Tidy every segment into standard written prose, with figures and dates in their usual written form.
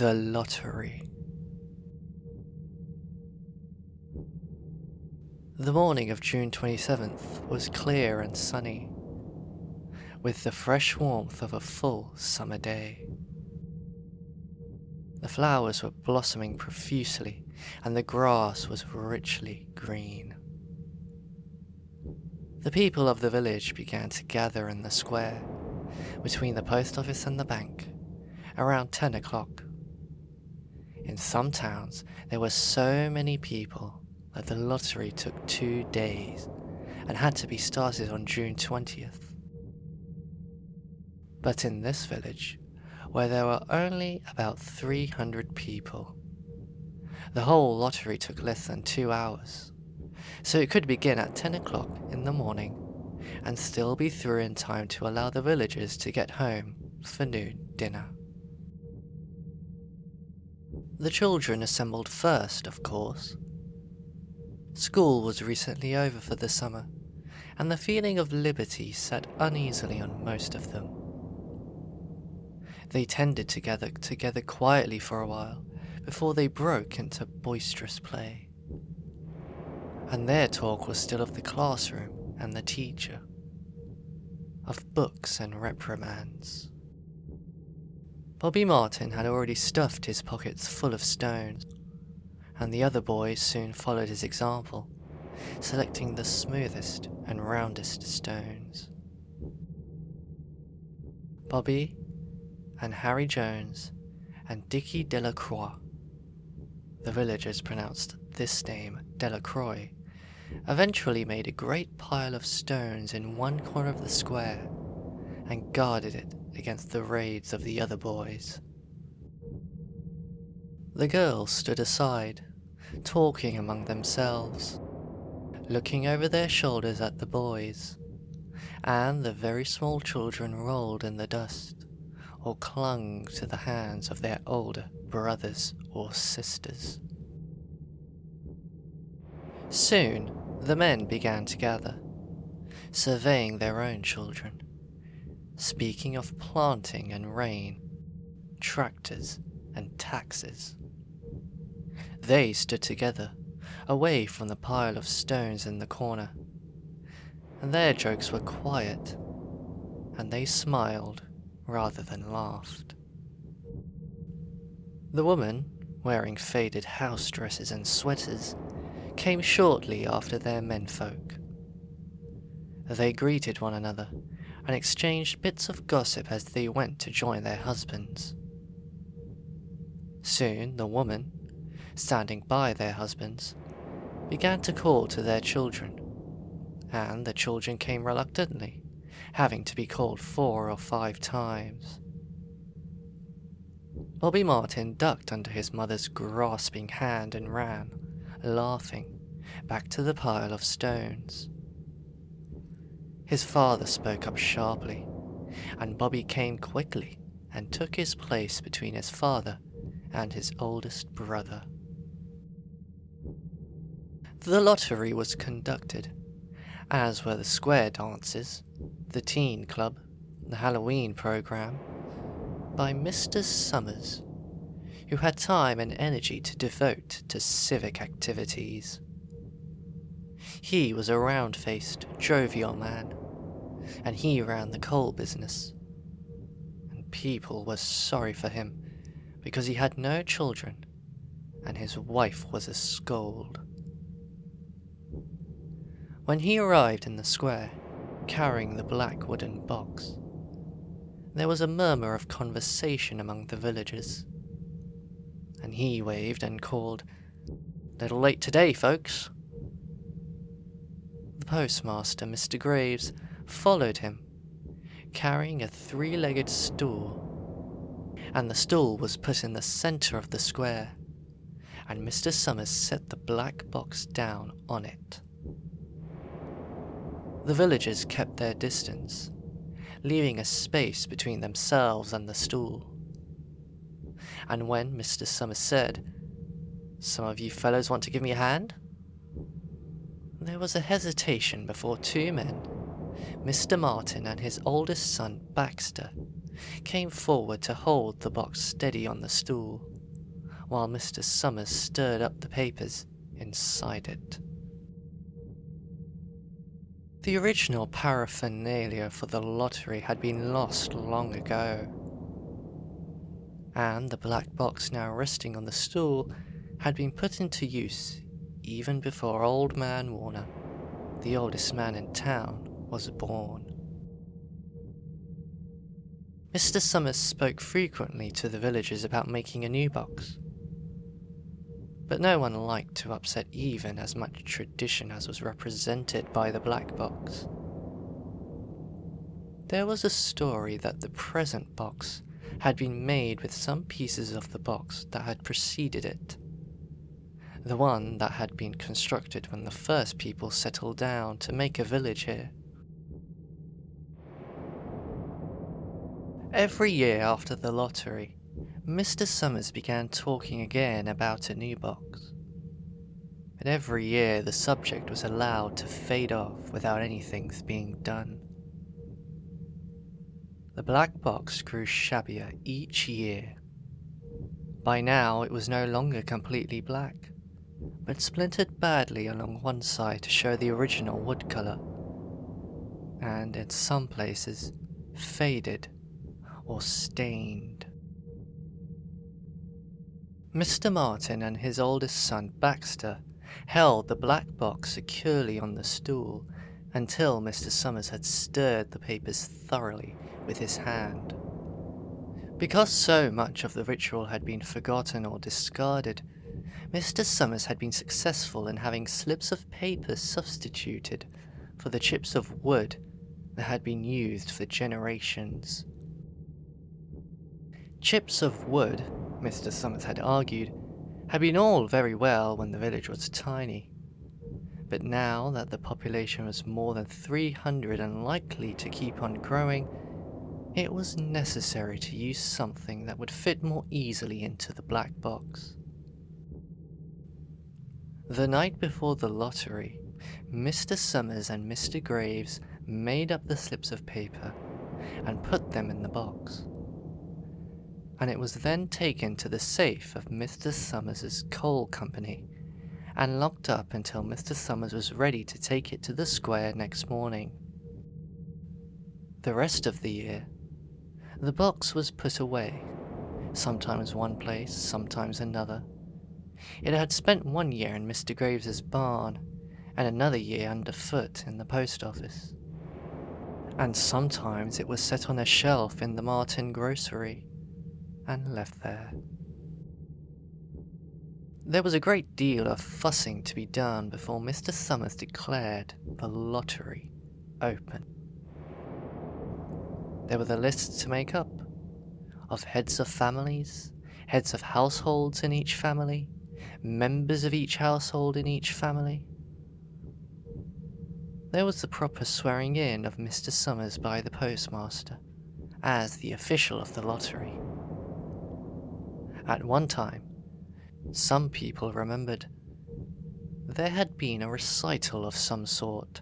The Lottery. The morning of June 27th was clear and sunny, with the fresh warmth of a full summer day. The flowers were blossoming profusely, and the grass was richly green. The people of the village began to gather in the square, between the post office and the bank, around 10 o'clock. In some towns, there were so many people that the lottery took 2 days and had to be started on June 20th. But in this village, where there were only about 300 people, the whole lottery took less than 2 hours, so it could begin at 10 o'clock in the morning and still be through in time to allow the villagers to get home for noon dinner. The children assembled first, of course. School was recently over for the summer, and the feeling of liberty sat uneasily on most of them. They tended to gather together quietly for a while before they broke into boisterous play. And their talk was still of the classroom and the teacher, of books and reprimands. Bobby Martin had already stuffed his pockets full of stones, and the other boys soon followed his example, selecting the smoothest and roundest stones. Bobby and Harry Jones and Dickie Delacroix, the villagers pronounced this name Delacroix, eventually made a great pile of stones in one corner of the square and guarded it against the raids of the other boys. The girls stood aside, talking among themselves, looking over their shoulders at the boys, and the very small children rolled in the dust or clung to the hands of their older brothers or sisters. Soon the men began to gather, surveying their own children, speaking of planting and rain, tractors and taxes. They stood together, away from the pile of stones in the corner, and their jokes were quiet, and they smiled rather than laughed. The woman, wearing faded house dresses and sweaters, came shortly after their menfolk. They greeted one another and exchanged bits of gossip as they went to join their husbands. Soon the woman, standing by their husbands, began to call to their children, and the children came reluctantly, having to be called 4 or 5 times. Bobby Martin ducked under his mother's grasping hand and ran, laughing, back to the pile of stones. His father spoke up sharply, and Bobby came quickly and took his place between his father and his oldest brother. The lottery was conducted, as were the square dances, the teen club, the Halloween program, by Mr. Summers, who had time and energy to devote to civic activities. He was a round-faced, jovial man, and he ran the coal business. And people were sorry for him because he had no children, and his wife was a scold. When he arrived in the square, carrying the black wooden box, there was a murmur of conversation among the villagers, and he waved and called, "Little late today, folks." The postmaster, Mr. Graves, followed him, carrying a 3-legged stool, and the stool was put in the center of the square, and Mr. Summers set the black box down on it. The villagers kept their distance, leaving a space between themselves and the stool. And when Mr. Summers said, "Some of you fellows want to give me a hand?" there was a hesitation before 2 men, Mr. Martin and his oldest son Baxter, came forward to hold the box steady on the stool, while Mr. Summers stirred up the papers inside it. The original paraphernalia for the lottery had been lost long ago, and the black box now resting on the stool had been put into use even before Old Man Warner, the oldest man in town, was born. Mr. Summers spoke frequently to the villagers about making a new box, but no one liked to upset even as much tradition as was represented by the black box. There was a story that the present box had been made with some pieces of the box that had preceded it, the one that had been constructed when the first people settled down to make a village here. Every year after the lottery, Mr. Summers began talking again about a new box. But every year the subject was allowed to fade off without anything being done. The black box grew shabbier each year. By now it was no longer completely black, but splintered badly along one side to show the original wood colour, and in some places faded or stained. Mr. Martin and his oldest son Baxter held the black box securely on the stool until Mr. Summers had stirred the papers thoroughly with his hand. Because so much of the ritual had been forgotten or discarded, Mr. Summers had been successful in having slips of paper substituted for the chips of wood that had been used for generations. Chips of wood, Mr. Summers had argued, had been all very well when the village was tiny, but now that the population was more than 300 and likely to keep on growing, it was necessary to use something that would fit more easily into the black box. The night before the lottery, Mr. Summers and Mr. Graves made up the slips of paper and put them in the box, and it was then taken to the safe of Mr. Summers's coal company and locked up until Mr. Summers was ready to take it to the square next morning. The rest of the year, the box was put away, sometimes one place, sometimes another. It had spent 1 year in Mr. Graves's barn, and another year underfoot in the post office. And sometimes it was set on a shelf in the Martin grocery, and left there. There was a great deal of fussing to be done before Mr. Summers declared the lottery open. There were the lists to make up, of heads of families, heads of households in each family, members of each household in each family. There was the proper swearing in of Mr. Summers by the postmaster, as the official of the lottery. At one time, some people remembered, there had been a recital of some sort,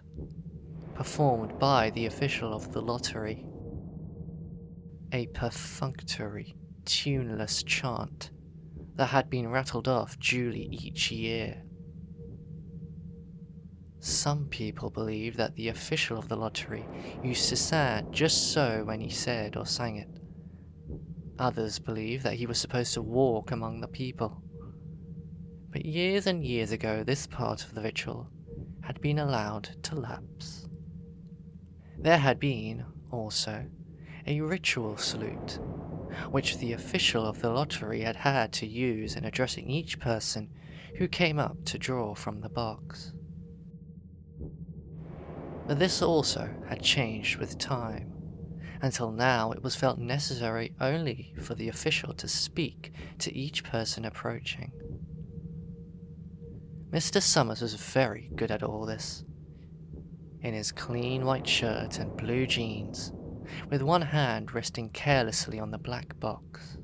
performed by the official of the lottery. A perfunctory, tuneless chant that had been rattled off duly each year. Some people believed that the official of the lottery used to sound just so when he said or sang it. Others believed that he was supposed to walk among the people. But years and years ago this part of the ritual had been allowed to lapse. There had been, also, a ritual salute, which the official of the lottery had had to use in addressing each person who came up to draw from the box. But this also had changed with time, until now it was felt necessary only for the official to speak to each person approaching. Mr. Summers was very good at all this. In his clean white shirt and blue jeans, with one hand resting carelessly on the black box.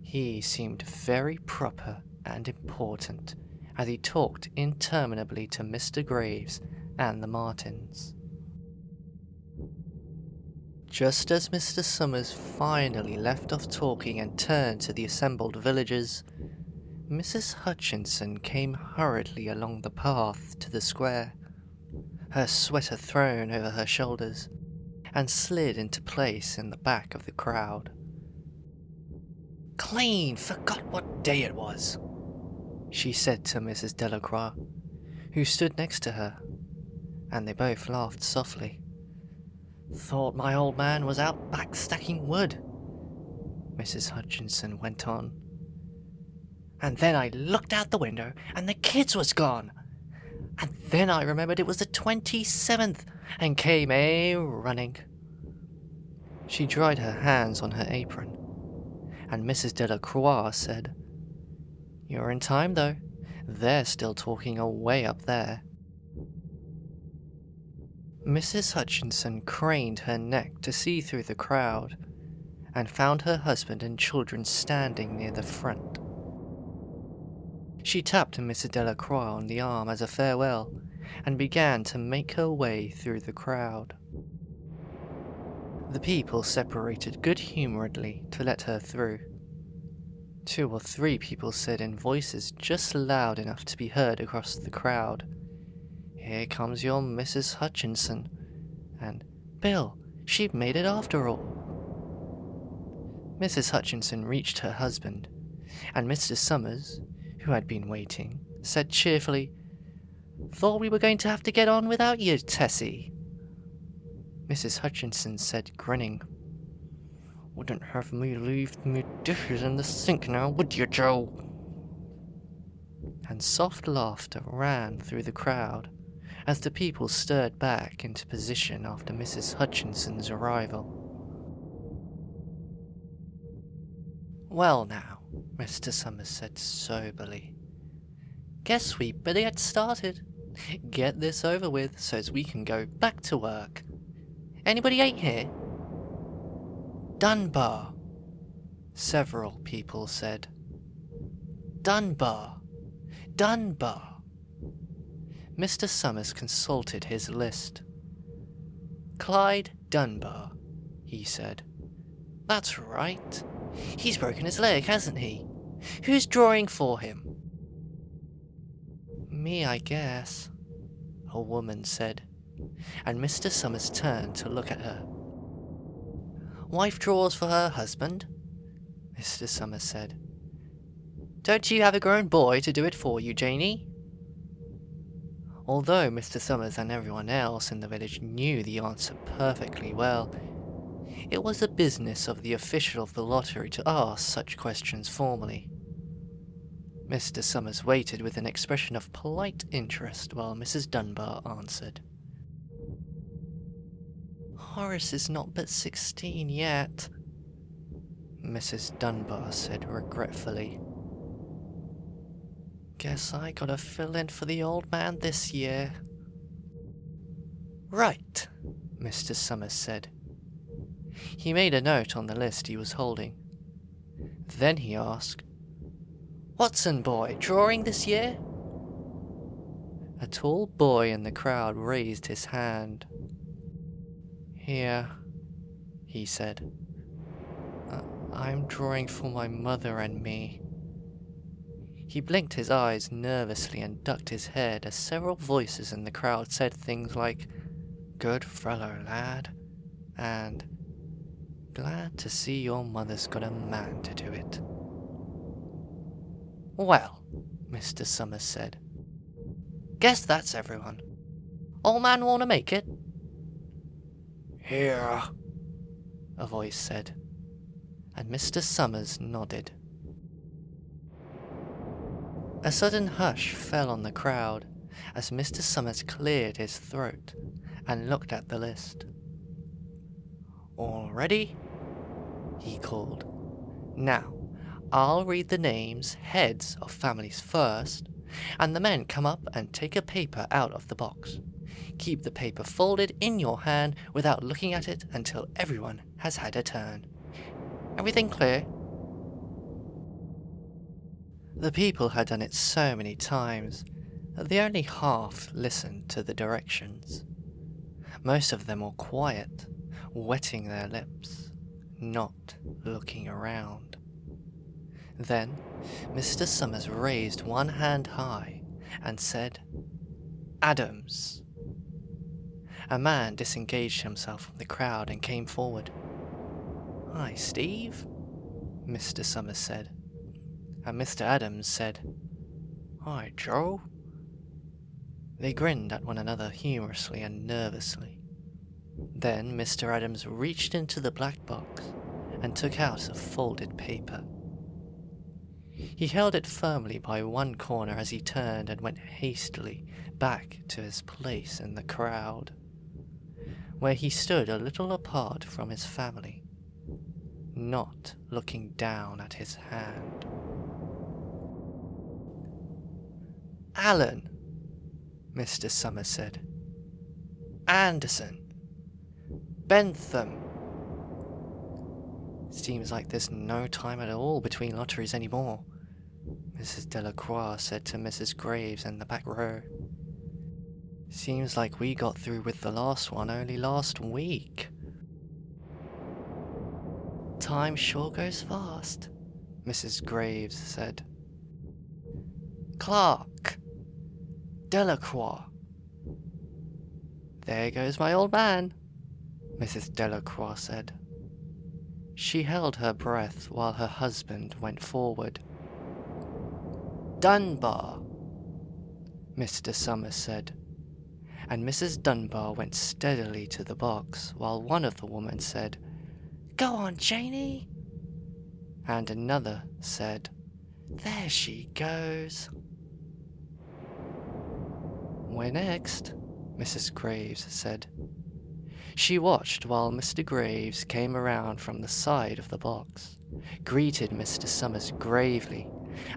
He seemed very proper and important as he talked interminably to Mr. Graves and the Martins. Just as Mr. Summers finally left off talking and turned to the assembled villagers, Mrs. Hutchinson came hurriedly along the path to the square, her sweater thrown over her shoulders, and slid into place in the back of the crowd. "Clean forgot what day it was," she said to Mrs. Delacroix, who stood next to her, and they both laughed softly. "Thought my old man was out back stacking wood," Mrs. Hutchinson went on. "And then I looked out the window and the kids was gone. And then I remembered it was the 27th and came running." She dried her hands on her apron, and Mrs. Delacroix said, "You're in time, though. They're still talking away up there." Mrs. Hutchinson craned her neck to see through the crowd, and found her husband and children standing near the front. She tapped Mrs. Delacroix on the arm as a farewell, and began to make her way through the crowd. The people separated good-humouredly to let her through. 2 or 3 people said in voices just loud enough to be heard across the crowd, "Here comes your Mrs. Hutchinson," and "Bill, she made it after all." Mrs. Hutchinson reached her husband, and Mr. Summers, who had been waiting, said cheerfully, "Thought we were going to have to get on without you, Tessie." Mrs. Hutchinson said, grinning, "Wouldn't have me leave me dishes in the sink now, would you, Joe?" And soft laughter ran through the crowd as the people stirred back into position after Mrs. Hutchinson's arrival. "Well now," Mr. Summers said soberly, "guess we better get started. Get this over with so's we can go back to work. Anybody ain't here?" "Dunbar," several people said. "Dunbar, Dunbar." Mr. Summers consulted his list. "Clyde Dunbar," he said. "That's right. He's broken his leg, hasn't he? Who's drawing for him?" "Me, I guess," a woman said, and Mr. Summers turned to look at her. "Wife draws for her husband?" Mr. Summers said. "Don't you have a grown boy to do it for you, Janie?" Although Mr. Summers and everyone else in the village knew the answer perfectly well, it was the business of the official of the lottery to ask such questions formally. Mr. Summers waited with an expression of polite interest while Mrs. Dunbar answered. "Horace is not but 16 yet," Mrs. Dunbar said regretfully. "Guess I gotta fill in for the old man this year." "Right," Mr. Summers said. He made a note on the list he was holding. Then he asked, "Watson boy, drawing this year?" A tall boy in the crowd raised his hand. "Here," he said. I'm drawing for my mother and me." He blinked his eyes nervously and ducked his head as several voices in the crowd said things like, "Good fellow, lad," and "Glad to see your mother's got a man to do it." "Well," Mr. Summers said, "guess that's everyone. Old man wanna make it?" "Here," a voice said, and Mr. Summers nodded. A sudden hush fell on the crowd as Mr. Summers cleared his throat and looked at the list. "All ready?" he called. "Now, I'll read the names, heads of families first, and the men come up and take a paper out of the box. Keep the paper folded in your hand without looking at it until everyone has had a turn. Everything clear?" The people had done it so many times that they only half listened to the directions. Most of them were quiet, wetting their lips, not looking around. Then Mr. Summers raised one hand high and said, "Adams." A man disengaged himself from the crowd and came forward. "Hi, Steve," Mr. Summers said. And Mr. Adams said, "Hi, Joe." They grinned at one another humorously and nervously. Then Mr. Adams reached into the black box and took out a folded paper. He held it firmly by one corner as he turned and went hastily back to his place in the crowd, where he stood a little apart from his family, not looking down at his hand. "Allen," Mr. Summers said. "Anderson. Bentham." "Seems like there's no time at all between lotteries anymore," Mrs. Delacroix said to Mrs. Graves in the back row. "Seems like we got through with the last one only last week." "Time sure goes fast," Mrs. Graves said. "Clark. Delacroix." "There goes my old man," Mrs. Delacroix said. She held her breath while her husband went forward. "Dunbar," Mr. Summers said, and Mrs. Dunbar went steadily to the box while one of the women said, "Go on, Janie," and another said, "There she goes." "We're next," Mrs. Graves said. She watched while Mr. Graves came around from the side of the box, greeted Mr. Summers gravely,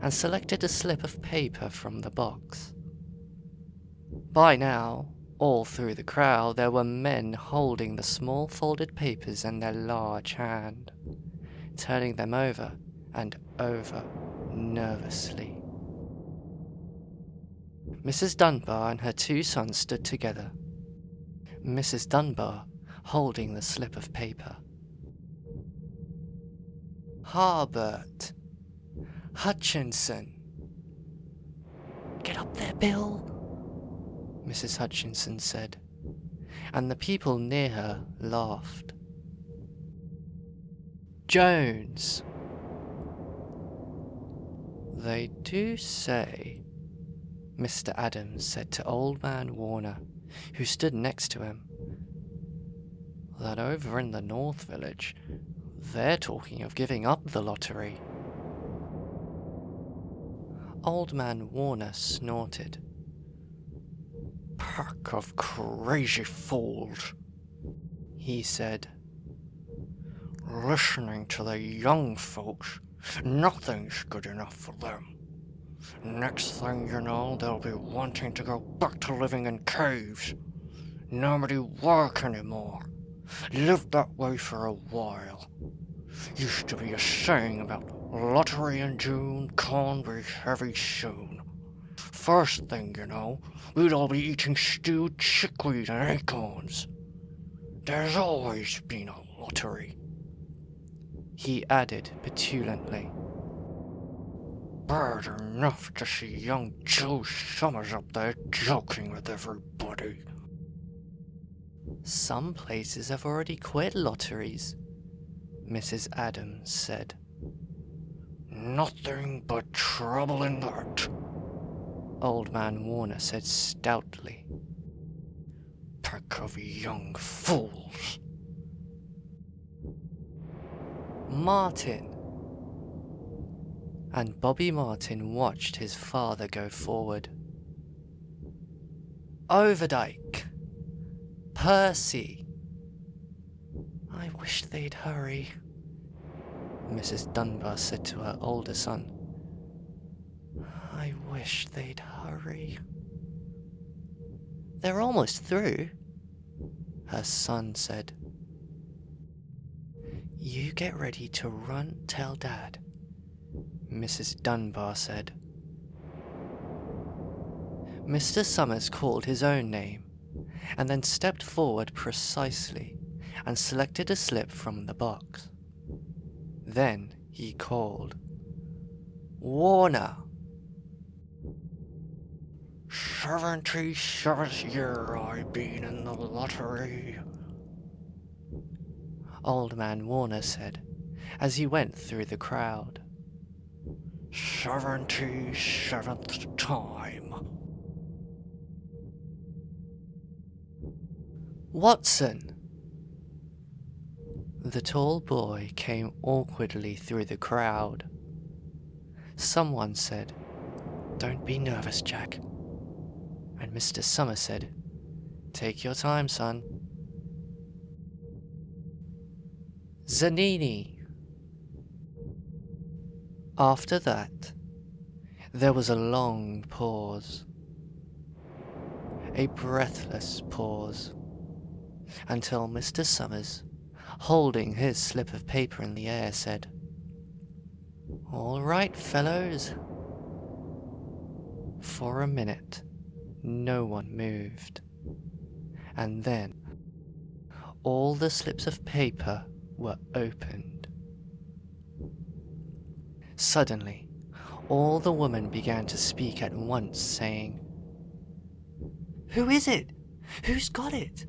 and selected a slip of paper from the box. By now, all through the crowd, there were men holding the small folded papers in their large hand, turning them over and over nervously. Mrs. Dunbar and her two sons stood together, Mrs. Dunbar holding the slip of paper. "Harbert. Hutchinson." "Get up there, Bill," Mrs. Hutchinson said, and the people near her laughed. "Jones." "They do say," Mr. Adams said to Old Man Warner, who stood next to him, "that over in the North Village, they're talking of giving up the lottery." Old Man Warner snorted. "Pack of crazy fools," he said. "Listening to the young folks, nothing's good enough for them. Next thing you know, they'll be wanting to go back to living in caves. Nobody work anymore. Lived that way for a while. Used to be a saying about lottery in June, corn be heavy soon. First thing you know, we'd all be eating stewed chickweed and acorns. There's always been a lottery," he added petulantly. "Bad enough to see young Joe Summers up there joking with everybody." "Some places have already quit lotteries," Mrs. Adams said. "Nothing but trouble in that," Old Man Warner said stoutly. "Pack of young fools." "Martin." And Bobby Martin watched his father go forward. "Overdyke. Percy." "I wish they'd hurry," Mrs. Dunbar said to her older son. "I wish they'd hurry." "They're almost through," her son said. "You get ready to run tell Dad," Mrs. Dunbar said. Mr. Summers called his own name, and then stepped forward precisely and selected a slip from the box. Then he called, "Warner!" 77th year I've been in the lottery, Old Man Warner said as he went through the crowd. 77th time. Watson! The tall boy came awkwardly through the crowd. Someone said, "Don't be nervous, Jack." And Mr. Summers said, "Take your time, son." Zanini. After that, there was a long pause. A breathless pause. Until Mr. Summers, holding his slip of paper in the air, said, "All right, fellows." For a minute, no one moved. And then, all the slips of paper were opened. Suddenly, all the women began to speak at once, saying, "Who is it? Who's got it?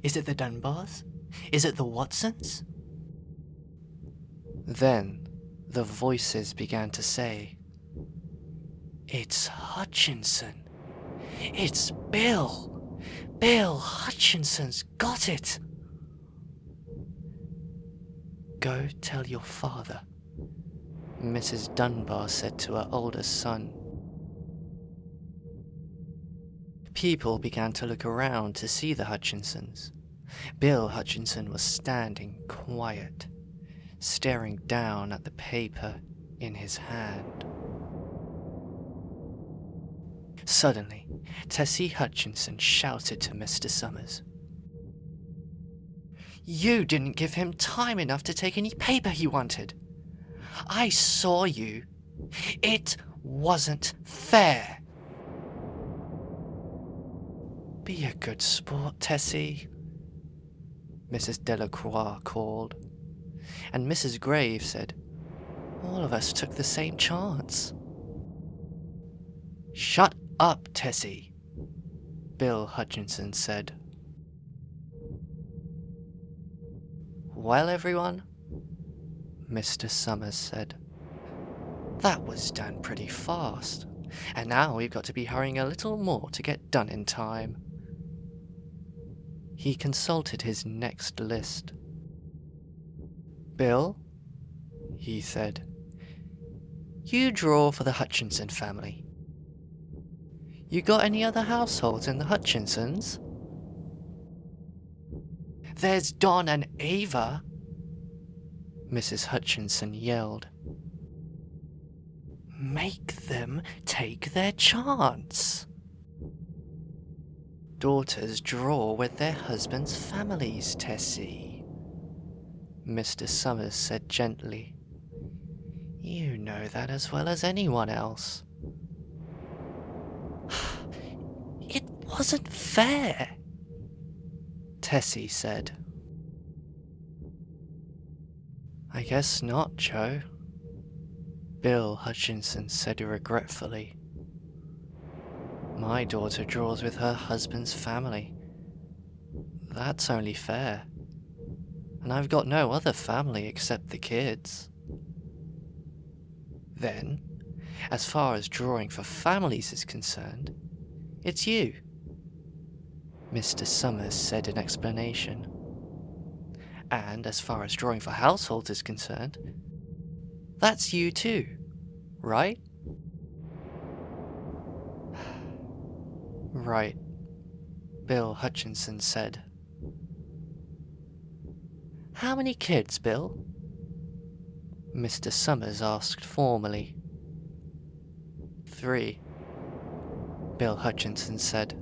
Is it the Dunbars? Is it the Watsons?" Then the voices began to say, "It's Hutchinson. It's Bill. Bill Hutchinson's got it." "Go tell your father," Mrs. Dunbar said to her oldest son. People began to look around to see the Hutchinsons. Bill Hutchinson was standing quiet, staring down at the paper in his hand. Suddenly, Tessie Hutchinson shouted to Mr. Summers, "You didn't give him time enough to take any paper he wanted. I saw you. It wasn't fair." "Be a good sport, Tessie," Mrs. Delacroix called, and Mrs. Grave said, "All of us took the same chance." "Shut up, Tessie," Bill Hutchinson said. "Well, everyone," Mr. Summers said, "that was done pretty fast, and now we've got to be hurrying a little more to get done in time." He consulted his next list. "Bill," he said, "you draw for the Hutchinson family. You got any other households in the Hutchinsons?" "There's Don and Ava," Mrs. Hutchinson yelled. "Make them take their chance." "Daughters draw with their husbands' families, Tessie," Mr. Summers said gently. "You know that as well as anyone else." "It wasn't fair," Tessie said. "I guess not, Joe," Bill Hutchinson said regretfully. "My daughter draws with her husband's family. That's only fair. And I've got no other family except the kids. Then, as far as drawing for families is concerned, it's you," Mr. Summers said in explanation. "And as far as drawing for households is concerned, that's you too, right?" "Right," Bill Hutchinson said. "How many kids, Bill?" Mr. Summers asked formally. "3," Bill Hutchinson said.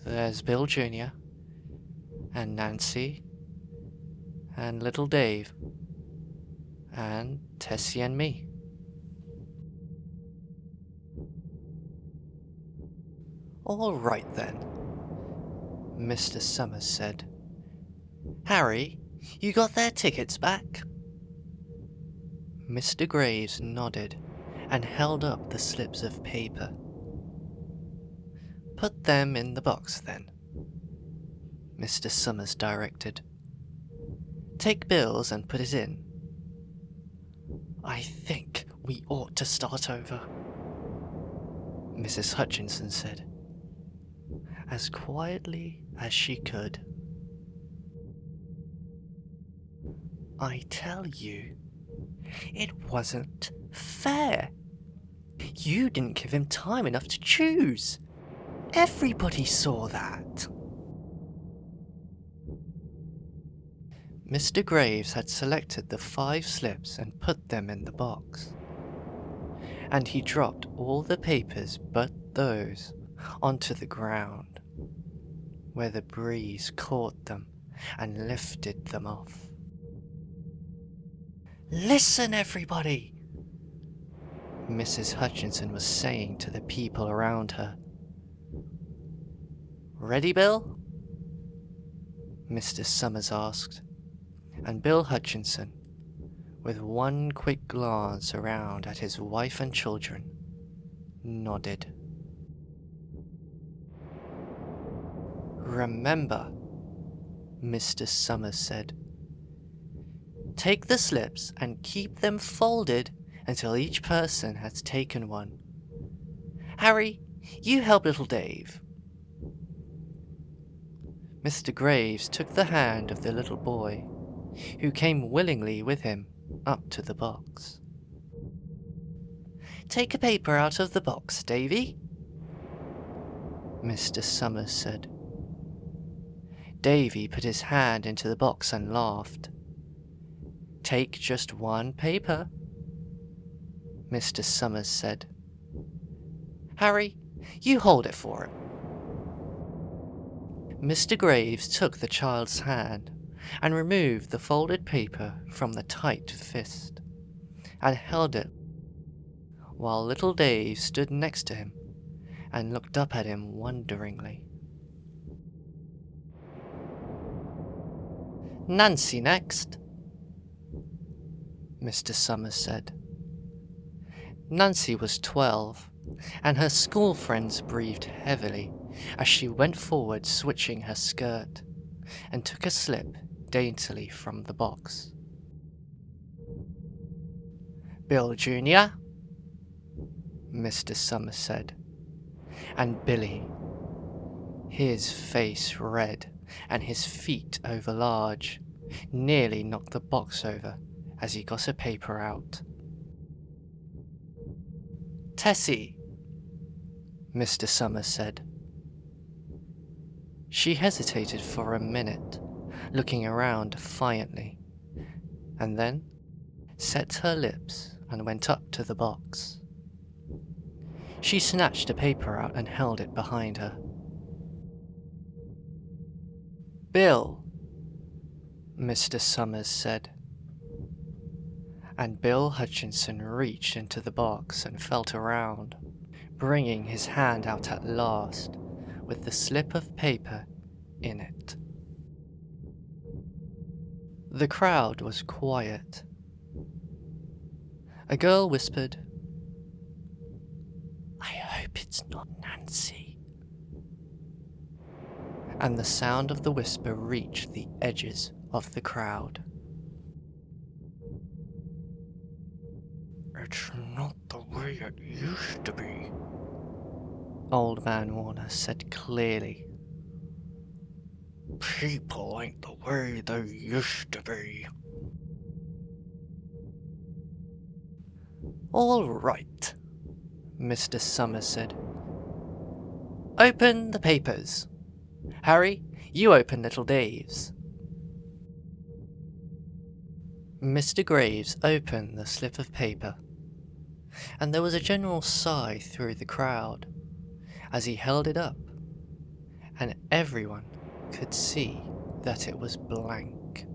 "There's Bill Jr., and Nancy, and little Dave, and Tessie and me." "All right then," Mr. Summers said, Harry, you got their tickets back? Mr. Graves nodded and held up the slips of paper. Put them in the box then, Mr. Summers directed. Take Bill's and put it in. I think we ought to start over, Mrs. Hutchinson said, as quietly as she could. I tell you, it wasn't fair. You didn't give him time enough to choose. Everybody saw that. Mr. Graves had selected the 5 slips and put them in the box, and he dropped all the papers but those onto the ground, where the breeze caught them and lifted them off. Listen, everybody, Mrs. Hutchinson was saying to the people around her. Ready, Bill? Mr. Summers asked, and Bill Hutchinson, with one quick glance around at his wife and children, nodded. Remember, Mr. Summers said, take the slips and keep them folded until each person has taken one. Harry, you help little Dave. Mr. Graves took the hand of the little boy, who came willingly with him up to the box. Take a paper out of the box, Davy, Mr. Summers said. Davy put his hand into the box and laughed. Take just one paper, Mr. Summers said. Harry, you hold it for him. Mr. Graves took the child's hand and removed the folded paper from the tight fist and held it while little Dave stood next to him and looked up at him wonderingly. Nancy next, Mr. Summers said. Nancy was 12, and her school friends breathed heavily as she went forward switching her skirt and took a slip daintily from the box. Bill Jr., Mr. Summers said, and Billy, his face red and his feet over large, nearly knocked the box over as he got a paper out. Tessie, Mr. Summers said. She hesitated for a minute, looking around defiantly, and then set her lips and went up to the box. She snatched a paper out and held it behind her. Bill, Mr. Summers said. And Bill Hutchinson reached into the box and felt around, bringing his hand out at last with the slip of paper in it. The crowd was quiet. A girl whispered, I hope it's not Nancy. And the sound of the whisper reached the edges of the crowd. It's not the way it used to be, Old Man Warner said clearly. People ain't the way they used to be. All right, Mr. Summers said. Open the papers. Harry, you open little Dave's. Mr. Graves opened the slip of paper, and there was a general sigh through the crowd as he held it up, and everyone could see that it was blank.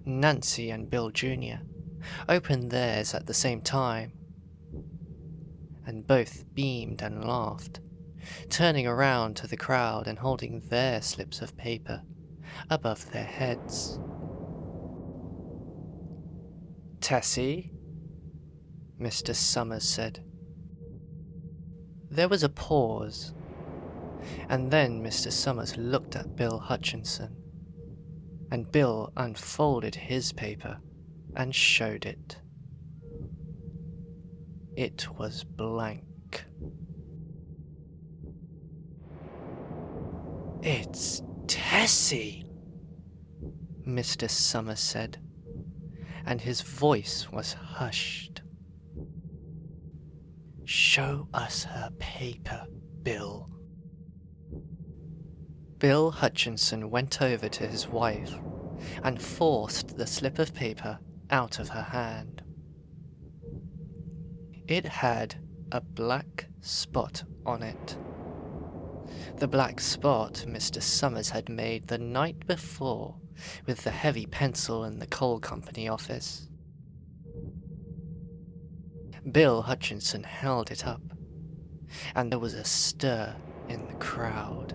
Nancy and Bill Jr. opened theirs at the same time, and both beamed and laughed, turning around to the crowd and holding their slips of paper above their heads. "Tessie," Mr. Summers said. There was a pause, and then Mr. Summers looked at Bill Hutchinson, and Bill unfolded his paper and showed it. It was blank. "It's Tessie," Mr. Summers said, and his voice was hushed. "Show us her paper, Bill." Bill Hutchinson went over to his wife and forced the slip of paper out of her hand. It had a black spot on it. The black spot Mr. Summers had made the night before with the heavy pencil in the coal company office. Bill Hutchinson held it up, and there was a stir in the crowd.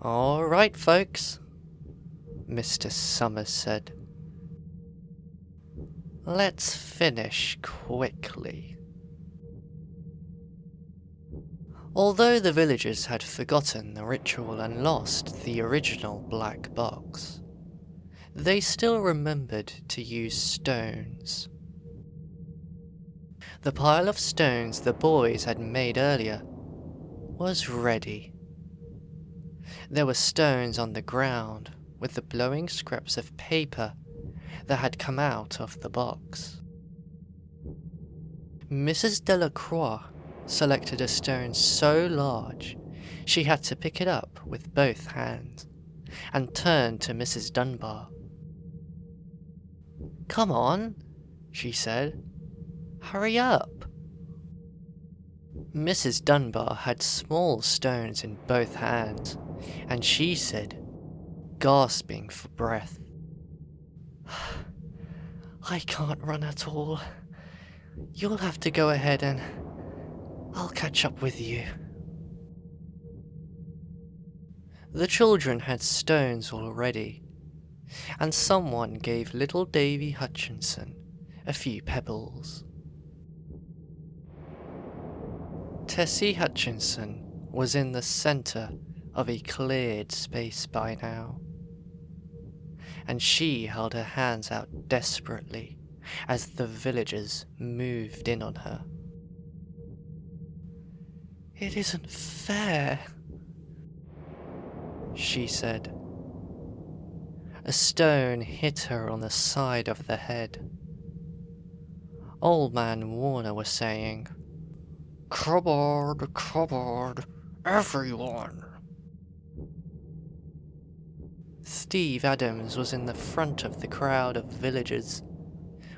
"All right, folks," Mr. Summers said. "Let's finish quickly." Although the villagers had forgotten the ritual and lost the original black box, they still remembered to use stones. The pile of stones the boys had made earlier was ready. There were stones on the ground with the glowing scraps of paper that had come out of the box. Mrs. Delacroix selected a stone so large she had to pick it up with both hands and turned to Mrs. Dunbar. "Come on," she said. "Hurry up." Mrs. Dunbar had small stones in both hands, and she said, gasping for breath, "I can't run at all. You'll have to go ahead and I'll catch up with you." The children had stones already, and someone gave little Davy Hutchinson a few pebbles. Tessie Hutchinson was in the center of a cleared space by now, and she held her hands out desperately as the villagers moved in on her. "It isn't fair," she said. A stone hit her on the side of the head. Old Man Warner was saying, "Cupboard, cupboard, everyone." Steve Adams was in the front of the crowd of villagers,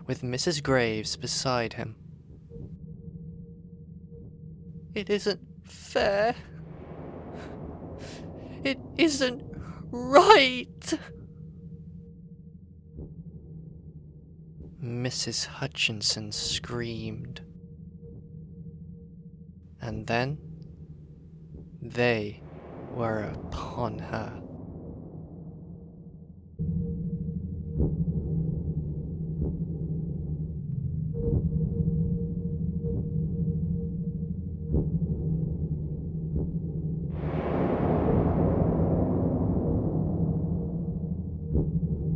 with Mrs. Graves beside him. "It isn't fair. It isn't right." Mrs. Hutchinson screamed. And then they were upon her.